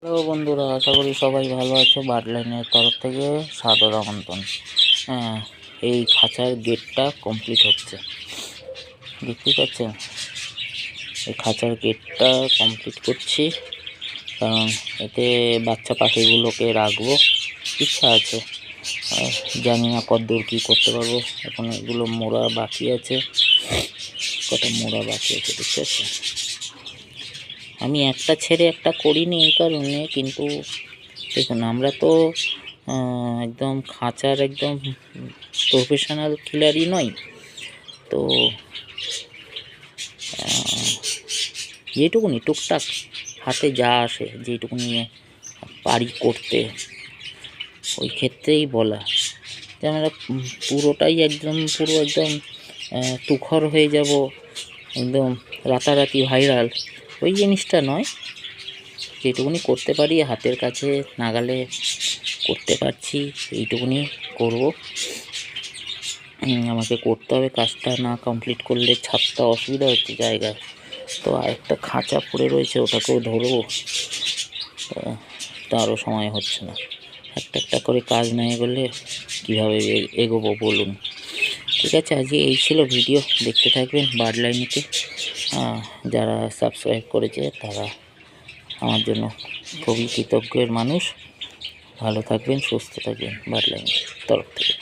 Hello বন্ধুরা, আশা করি সবাই ভালো আছো। বার্ডলাইনের তরফ থেকে সাদর আমন্ত্রণ। হ্যাঁ, এই খাঁচার গেটটা কমপ্লিট হচ্ছে, দেখতেই পাচ্ছেন। এই খাঁচার গেটটা কমপ্লিট করছি, কারণ এতে বাচ্চা পাখিগুলোকে রাখবো, ইচ্ছা আছে। জানি না কতদূর কী করতে পারবো। এখন এগুলো মোড়া বাকি আছে, কটা মোড়া বাকি আছে, দেখতে পাচ্ছেন। আমি একটা ছেড়ে একটা করিনি এই কারণে, কিন্তু দেখুন আমরা তো একদম খাঁচার একদম প্রফেশনাল কিলারই নই, তো যেটুকুনি টুকটাক হাতে যা আসে, যেটুকুনি পারি করতে, ওই ক্ষেত্রেই বলা যে আমরা পুরো একদম তুখর হয়ে যাব, একদম রাতারাতি ভাইরাল, ওই জিনিসটা নয়। যেটুকুনি করতে পারি, হাতের কাছে নাগালে করতে পারছি, এইটুকুনি করব। আমাকে করতে হবে, কাজটা না কমপ্লিট করলে ছাদটা অসুবিধা হচ্ছে জায়গায়। তো আরেকটা খাঁচা পড়ে রয়েছে, ওটাকেও ধরবো, তারও সময় হচ্ছে না। একটা করে কাজ না এগোলে কীভাবে এগোবো বলুন। ঠিক আছে, আজকে এই ছিল ভিডিও, দেখতে থাকবেন বার্ডলাইনেতে। যারা সাবস্ক্রাইব করেছে তারা আমার জন্য খুবই কৃতজ্ঞের মানুষ। ভালো থাকবেন, সুস্থ থাকবেন, বার্ডলাইনের তরফ থেকে।